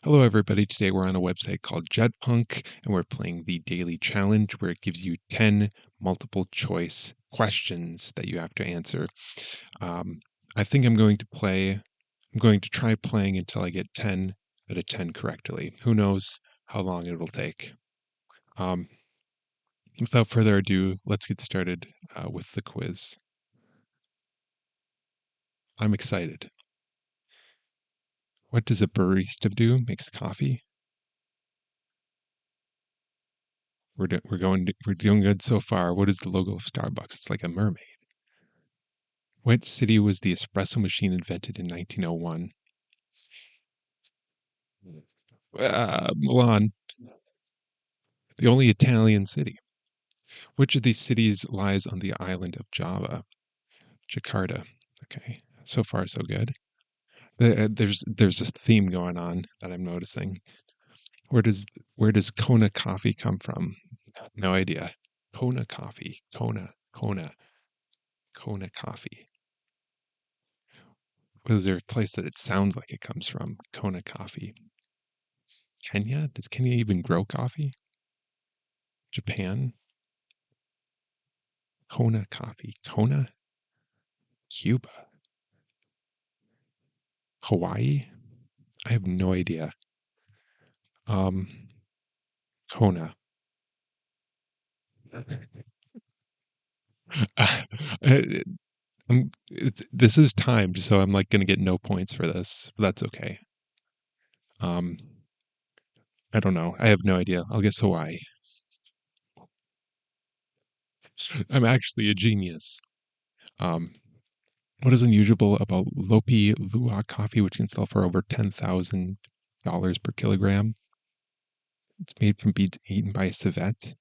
Hello, everybody. Today we're on a website called Jetpunk, and we're playing the daily challenge where it gives you 10 multiple choice questions that you have to answer. Um, I think I'm going to try playing until I get 10 out of 10 correctly. Who knows how long it'll take. Um, Without further ado, let's get started with the quiz. I'm excited. What does a barista do? Makes coffee. We're doing good so far. What is the logo of Starbucks? It's like a mermaid. What city was the espresso machine invented in 1901? Milan, the only Italian city. Which of these cities lies on the island of Java? Jakarta. Okay, so far so good. There's a theme going on that I'm noticing. Where does where does Kona coffee come from? No idea. Kona coffee. Kona coffee. Was there a place that it sounds like it comes from? Kona coffee. Kenya? Does Kenya even grow coffee? Japan? Kona coffee. Kona? Cuba? Hawaii? I have no idea. Um, Kona. This is timed, so I'm like going to get no points for this, but that's okay. Um, I don't know. I have no idea. I'll guess Hawaii. I'm actually a genius. Um, what is unusual about Lopi Luwak coffee, which can sell for over $10,000 per kilogram? It's made from beans eaten by civet.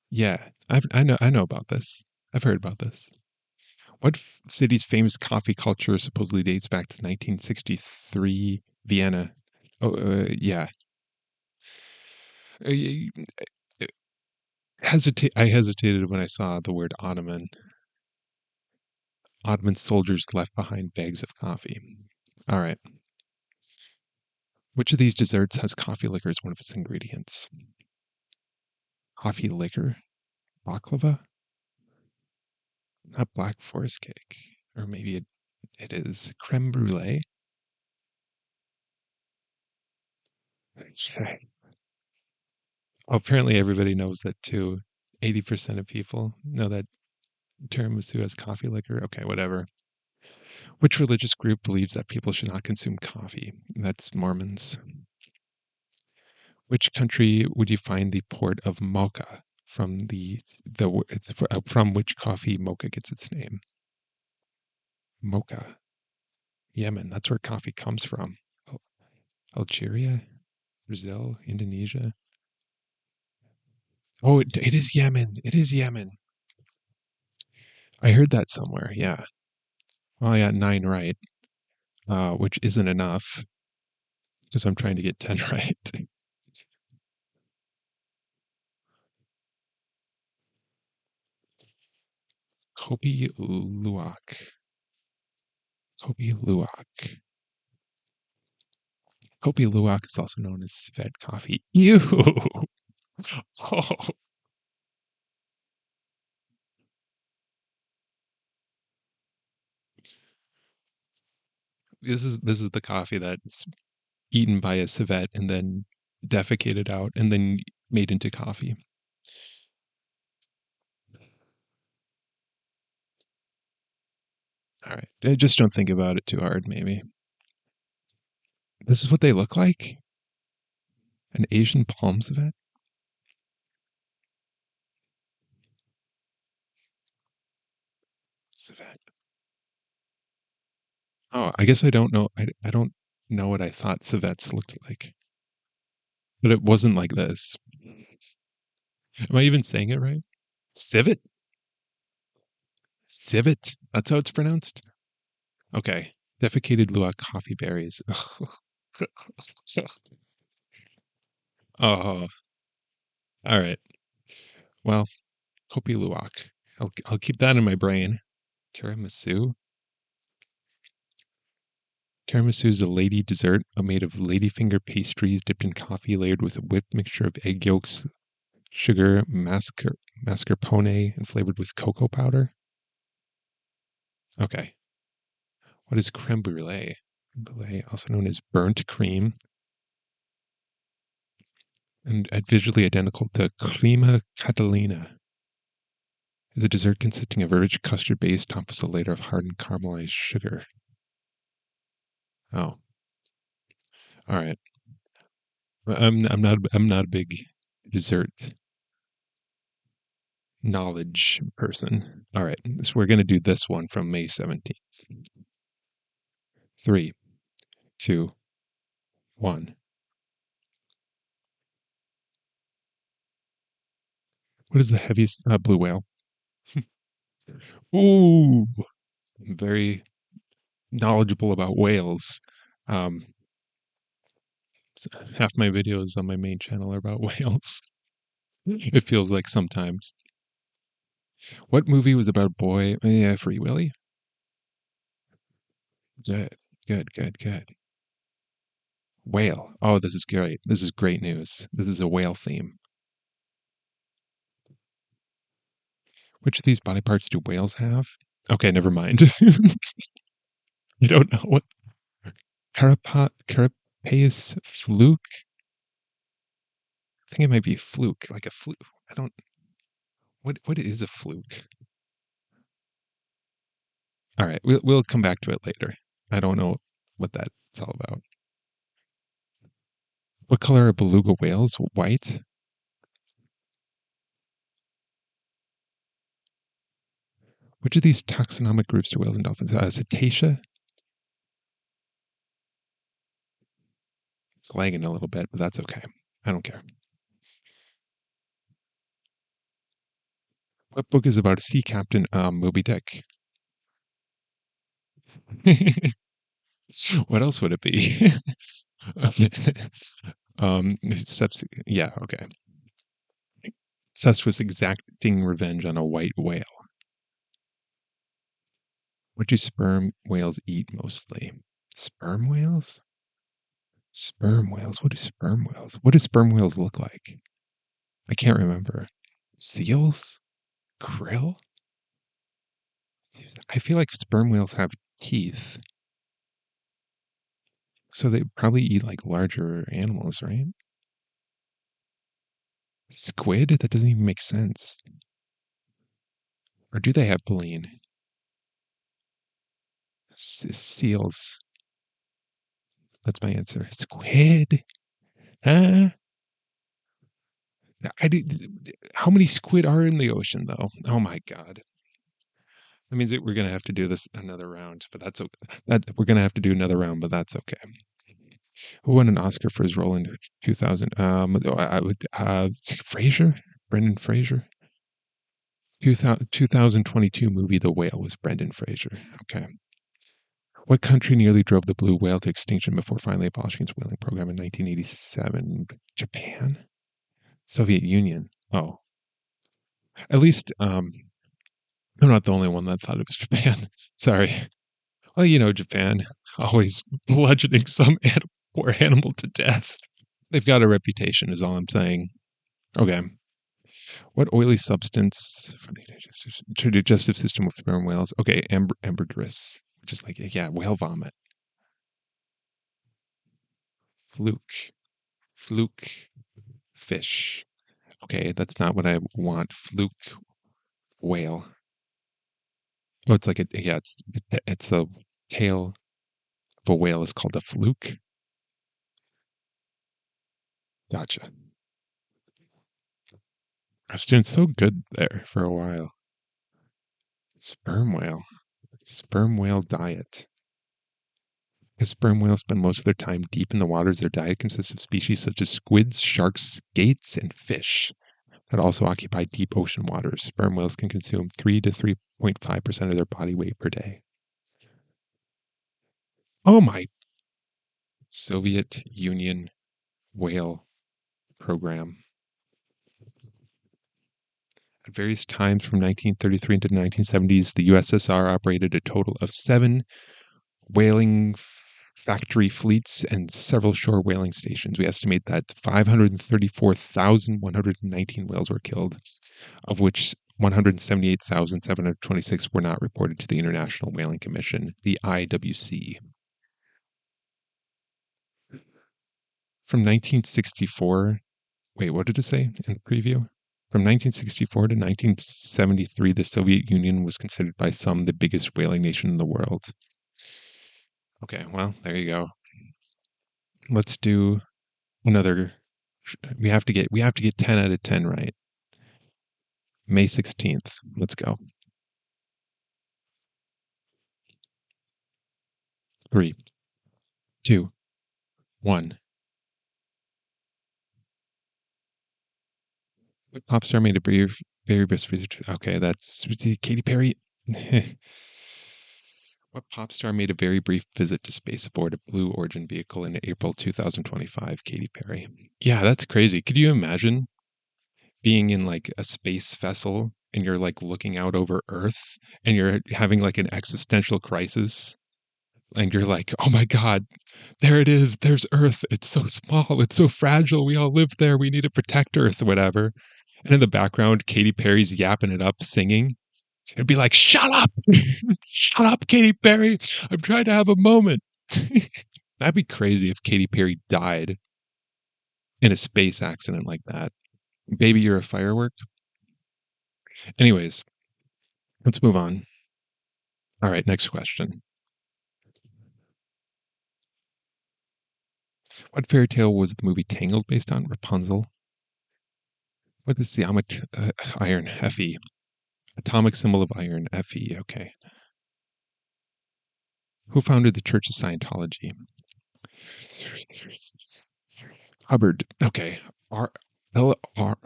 Yeah, I know about this. I've heard about this. What city's famous coffee culture supposedly dates back to 1963 Vienna? Oh, yeah. Uh, I hesitated when I saw the word Ottoman. Ottoman soldiers left behind bags of coffee. All right. Which of these desserts has coffee liquor as one of its ingredients? Coffee liquor? Baklava? Not black forest cake. Or maybe it is creme brulee. Okay. Apparently everybody knows that too. 80% of people know that tiramisu has coffee liquor. Okay, whatever. Which religious group believes that people should not consume coffee? That's Mormons. Which country would you find the port of mocha from from which coffee mocha gets its name? Mocha, Yemen. That's where coffee comes from. Algeria, Brazil, Indonesia. Oh, it is Yemen. It is Yemen. I heard that somewhere. Yeah. Well, I got 9 right, which isn't enough because I'm trying to get 10 right. Kopi Luwak. Kopi Luwak. Kopi Luwak is also known as Svet coffee. Ew. Oh, this is the coffee that's eaten by a civet and then defecated out and then made into coffee. All right. Just don't think about it too hard, maybe. This is what they look like? An Asian palm civet? Civet. Oh, I guess I don't know. I don't know what I thought civets looked like, but it wasn't like this. Am I even saying it right? Civet? Civet? That's how it's pronounced? Okay. Defecated luwak coffee berries. Oh, all right. Well, Kopi Luwak. I'll keep that in my brain. Tiramisu? Tiramisu is a lady dessert made of ladyfinger pastries dipped in coffee, layered with a whipped mixture of egg yolks, sugar, mascarpone, and flavored with cocoa powder. Okay. What is creme brulee? Creme brulee, also known as burnt cream, and visually identical to crema catalina, is a dessert consisting of a rich custard base topped with a layer of hardened caramelized sugar. Oh, all right. I'm not a big dessert knowledge person. All right, so we're gonna do this one from May 17th. 3, 2, 1. What is the heaviest blue whale? Ooh, I'm very knowledgeable about whales. Um, Half my videos on my main channel are about whales. It feels like sometimes. What movie was about a boy? Yeah, Free Willy. Good, good, good, good. Whale. Oh, this is great. This is great news. This is a whale theme. Which of these body parts do whales have? Okay, never mind. You don't know what carapace fluke? I think it might be fluke, like a fluke. I don't. What is a fluke? All right, we'll come back to it later. I don't know what that's all about. What color are beluga whales? White. Which of these taxonomic groups do whales and dolphins? Cetacea. It's lagging a little bit, but that's okay. I don't care. What book is about a sea captain? Moby Dick. What else would it be? Yeah, okay. Obsessed with exacting revenge on a white whale. What do sperm whales eat mostly? Sperm whales? Sperm whales. What do sperm whales? What do sperm whales look like? I can't remember. Seals? Krill? I feel like sperm whales have teeth. So they probably eat like larger animals, right? Squid? That doesn't even make sense. Or do they have baleen? Seals. That's my answer. Squid? Huh? How many squid are in the ocean, though? Oh my God. That means that we're going to have to do this another round, but that's okay. We're going to have to do another round, but that's okay. Who won an Oscar for his role in 2000? I would, Fraser? Brendan Fraser? 2022 movie The Whale was Brendan Fraser. Okay. What country nearly drove the blue whale to extinction before finally abolishing its whaling program in 1987? Japan? Soviet Union. Oh, at least I'm not the only one that thought it was Japan. Sorry. Well, Japan always bludgeoning some poor animal to death. They've got a reputation, is all I'm saying. Okay. What oily substance for the digestive system of sperm whales? Okay, ambergris, which is like, yeah, whale vomit. Fluke fish. Okay, that's not what I want. Fluke whale. Oh, it's like it's a tail of a whale is called a fluke. Gotcha. I was doing so good there for a while. Sperm whale. Sperm whale diet. As sperm whales spend most of their time deep in the waters, their diet consists of species such as squids, sharks, skates, and fish that also occupy deep ocean waters. Sperm whales can consume 3 to 3.5% of their body weight per day. Oh my! Soviet Union whale program. At various times from 1933 into the 1970s, the USSR operated a total of 7 whaling factory fleets, and several shore whaling stations. We estimate that 534,119 whales were killed, of which 178,726 were not reported to the International Whaling Commission, the IWC. From 1964, wait, what did it say in the preview? From 1964 to 1973, the Soviet Union was considered by some the biggest whaling nation in the world. Okay, well, there you go. Let's do another. We have to get 10 out of 10 right. May 16th. Let's go. 3, 2, 1. What pop star made a very best visit? Okay, that's Katy Perry. What pop star made a very brief visit to space aboard a Blue Origin vehicle in April 2025? Katy Perry. Yeah, that's crazy. Could you imagine being in like a space vessel and you're like looking out over Earth and you're having like an existential crisis and you're like, oh my God, there it is. There's Earth. It's so small. It's so fragile. We all live there. We need to protect Earth, whatever. And in the background, Katy Perry's yapping it up, singing. It'd be like, shut up. Shut up, Katy Perry. I'm trying to have a moment. That'd be crazy if Katy Perry died in a space accident like that. Baby, you're a firework. Anyways, let's move on. All right, next question. What fairy tale was the movie Tangled based on? Rapunzel. What is the iron? Fe. Atomic symbol of iron. Fe. Okay. Who founded the Church of Scientology? Hubbard. Okay. R. L. R.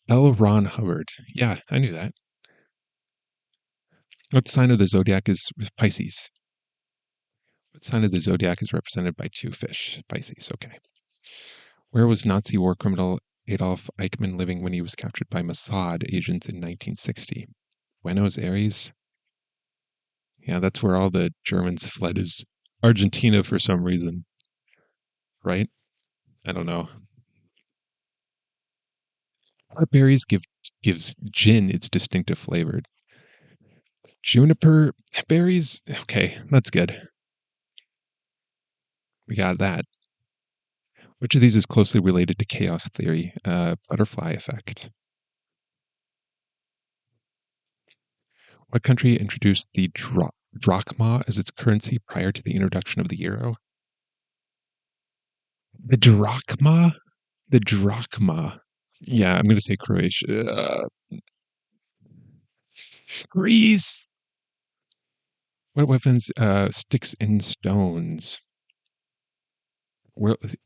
L. Ron Hubbard. Yeah, I knew that. What sign of the zodiac is Pisces? What sign of the zodiac is represented by two fish? Pisces. Okay. Where was Nazi war criminal Adolf Eichmann living when he was captured by Mossad agents in 1960? Buenos Aires? Yeah, that's where all the Germans fled, is Argentina for some reason. Right? I don't know. What berries gives gin its distinctive flavor? Juniper berries? Okay, that's good. We got that. Which of these is closely related to chaos theory? Butterfly effect. What country introduced the drachma as its currency prior to the introduction of the euro? The drachma? The drachma. Yeah, I'm going to say Croatia. Greece. What weapons sticks and stones?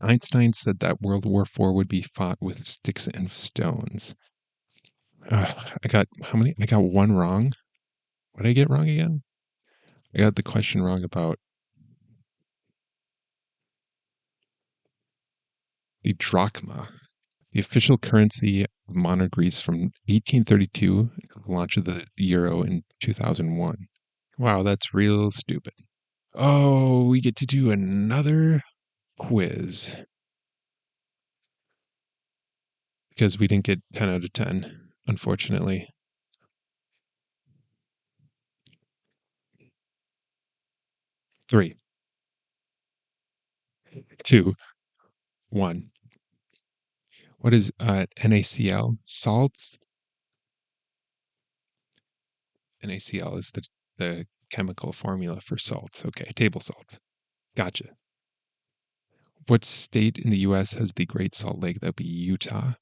Einstein said that World War IV would be fought with sticks and stones. I got how many? I got one wrong. What did I get wrong again? I got the question wrong about the drachma, the official currency of modern Greece from 1832 to the launch of the euro in 2001. Wow, that's real stupid. Oh, we get to do another quiz because we didn't get 10 out of 10, unfortunately. 3, 2, 1. What is NaCl? Salts? NaCl is the chemical formula for salts. Okay, table salts. Gotcha. What state in the U.S. has the Great Salt Lake? That would be Utah.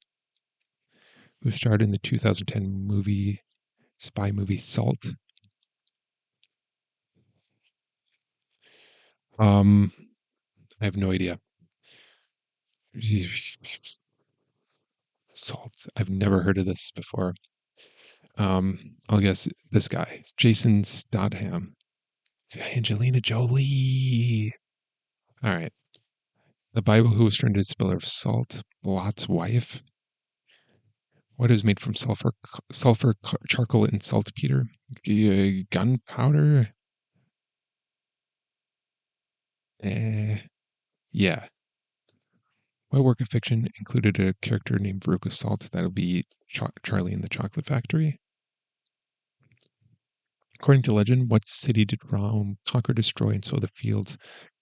Who starred in the 2010 spy movie Salt? I have no idea. Salt. I've never heard of this before. I'll guess this guy, Jason Statham. Angelina Jolie. All right. The Bible, who was turned into a pillar of salt? Lot's wife. What is made from sulfur, charcoal, and saltpeter? Gunpowder. Eh, yeah. What work of fiction included a character named Veruca Salt? That'll be Charlie in the Chocolate Factory. According to legend, what city did Rome conquer, destroy, and sow the fields?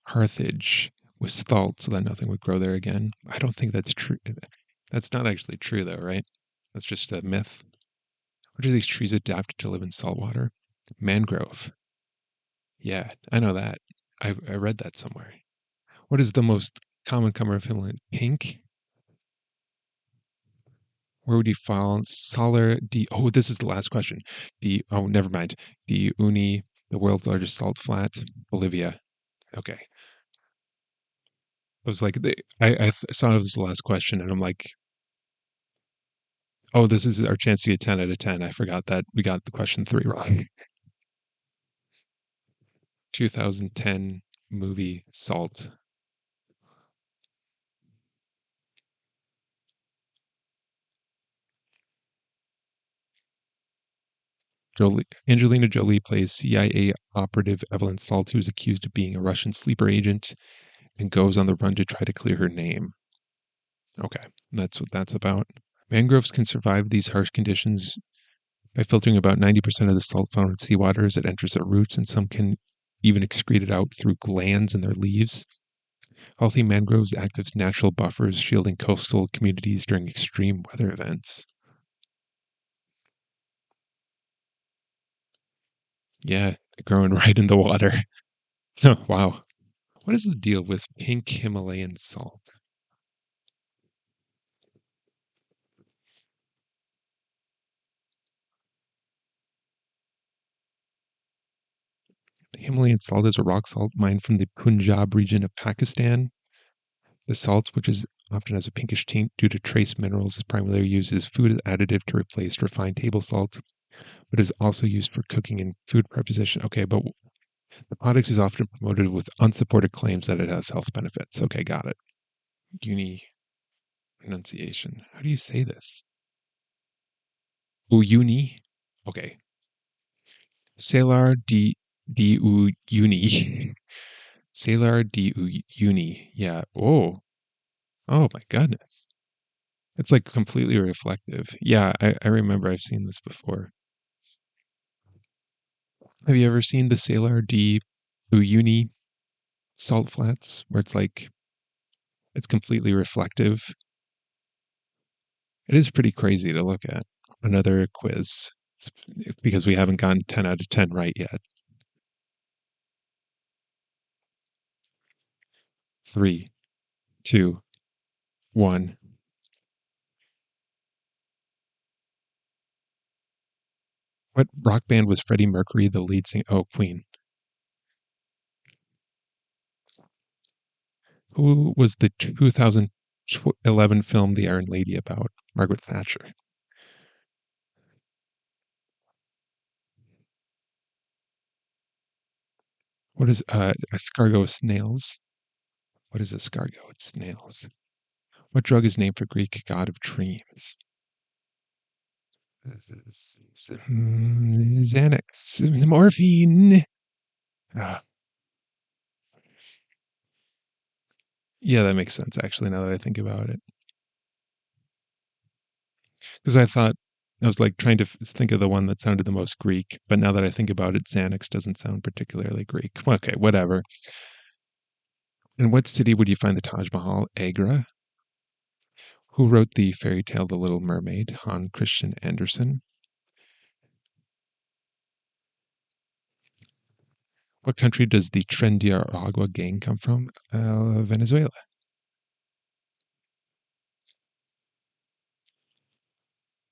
Carthage was salt so that nothing would grow there again. I don't think that's true. That's not actually true, though, right? That's just a myth. Which of these trees adapted to live in salt water? Mangrove. Yeah, I know that. I read that somewhere. What is the most common color of Finland? Pink? Where would you find Solar di? Oh, this is the last question. Oh, never mind. The Uni, the world's largest salt flat, Bolivia. Okay. I was like, saw it was the last question, and I'm like, oh, this is our chance to get 10 out of 10. I forgot that we got the question three wrong. 2010 movie Salt. Angelina Jolie plays CIA operative Evelyn Salt, who is accused of being a Russian sleeper agent and goes on the run to try to clear her name. Okay, that's what that's about. Mangroves can survive these harsh conditions by filtering about 90% of the salt found in seawater as it enters their roots, and some can even excrete it out through glands in their leaves. Healthy mangroves act as natural buffers, shielding coastal communities during extreme weather events. Yeah, they're growing right in the water. Oh, wow. What is the deal with pink Himalayan salt? The Himalayan salt is a rock salt mined from the Punjab region of Pakistan. The salt, which is often has a pinkish tint due to trace minerals, is primarily used as food additive to replace refined table salt, but is also used for cooking and food preparation. Okay, but the product is often promoted with unsupported claims that it has health benefits. Okay, got it. Uni pronunciation. How do you say this? Uyuni. Okay. Salar di Uyuni. Salar di Uyuni. Yeah. Oh. Oh my goodness. It's like completely reflective. Yeah, I remember I've seen this before. Have you ever seen the Salar di Uyuni salt flats where it's like it's completely reflective? It is pretty crazy to look at. Another quiz. It's because we haven't gotten 10 out of 10 right yet. Three, two, one. What rock band was Freddie Mercury the lead singer? Oh, Queen. Who was the 2011 film The Iron Lady about? Margaret Thatcher. What is escargot snails? What is escargot? It's snails. What drug is named for Greek god of dreams? Xanax. Morphine. Ah, yeah, that makes sense, actually, now that I think about it. Because I was like trying to think of the one that sounded the most Greek, but now that I think about it, Xanax doesn't sound particularly Greek. Okay, whatever. In what city would you find the Taj Mahal? Agra. Who wrote the fairy tale The Little Mermaid? Hans Christian Andersen. What country does the Tren de Aragua gang come from? Venezuela.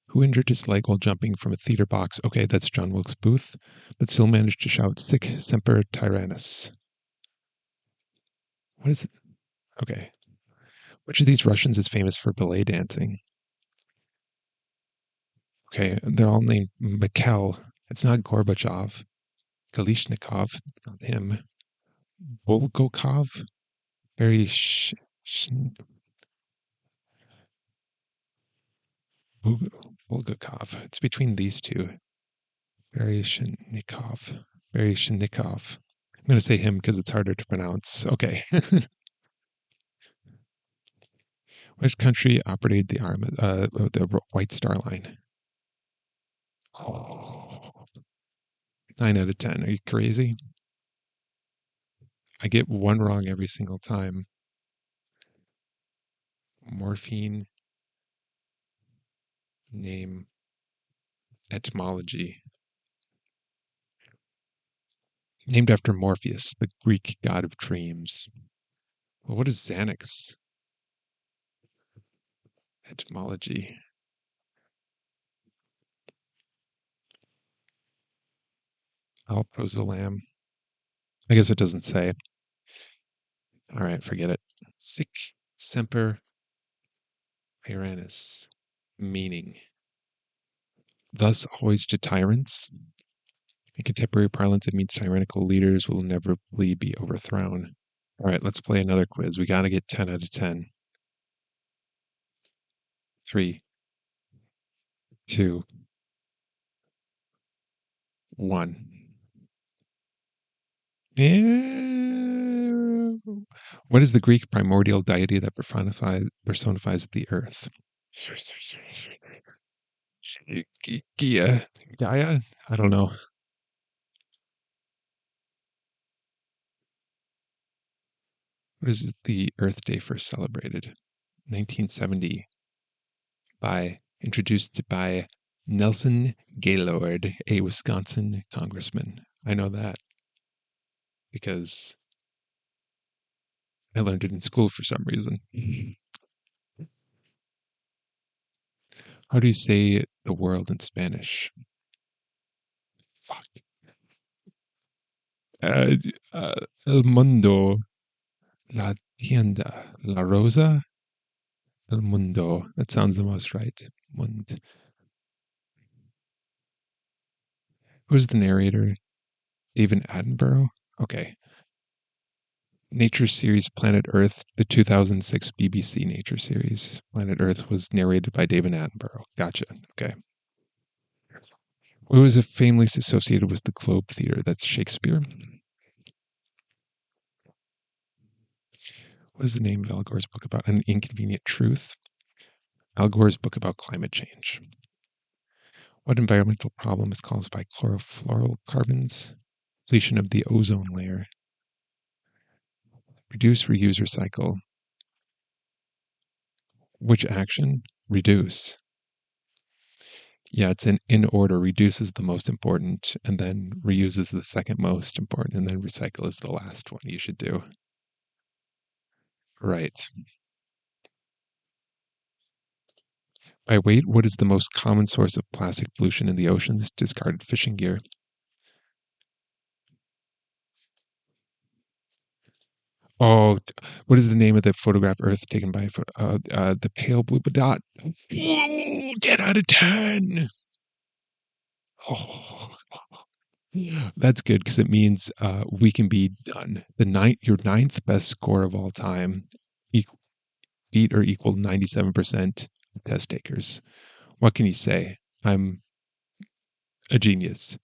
Who injured his leg while jumping from a theater box? Okay, that's John Wilkes Booth, but still managed to shout "Sic semper tyrannis." What is it? Okay. Which of these Russians is famous for ballet dancing? Okay, they're all named Mikhail. It's not Gorbachev. Kalishnikov, it's not him. Bulgakov? Very sh- Bulgakov. It's between these two. Very Shinnikov. Very Shinnikov. going to say him because it's harder to pronounce. Okay. Which country operated the White Star Line? Oh, 9 out of 10. Are you crazy? I get one wrong every single time. Morphine name etymology. Named after Morpheus, the Greek god of dreams. Well, what is Xanax? Etymology. Alprazolam. I guess it doesn't say. All right, forget it. Sic semper tyrannis. Meaning. Thus always to tyrants. In contemporary parlance, it means tyrannical leaders will inevitably be overthrown. All right, let's play another quiz. We got to get 10 out of 10. 3, 2, 1. What is the Greek primordial deity that personifies the earth? Gaia? I don't know. What is the Earth Day first celebrated? 1970 introduced by Nelson Gaylord, a Wisconsin congressman. I know that because I learned it in school for some reason. How do you say the world in Spanish? Fuck. Uh, El mundo, la tienda, la rosa, el mundo. That sounds the most right. Mund. Who's the narrator? David Attenborough? Okay. Nature series Planet Earth, the 2006 BBC nature series. Planet Earth was narrated by David Attenborough. Gotcha. Okay. Who was a famously associated with the Globe Theatre? That's Shakespeare. What is the name of Al Gore's book about? An Inconvenient Truth. Al Gore's book about climate change. What environmental problem is caused by chlorofluorocarbons? Depletion of the ozone layer. Reduce, reuse, recycle. Which action? Reduce. Yeah, it's in order. Reduce is the most important, and then reuse is the second most important, and then recycle is the last one you should do. Right. By weight, what is the most common source of plastic pollution in the oceans? Discarded fishing gear. Oh, what is the name of the photograph Earth taken by the pale blue dot? Ooh, 10 out of 10. Oh, that's good because it means we can be done. Your ninth best score of all time, beat or equal 97% of test takers. What can you say? I'm a genius.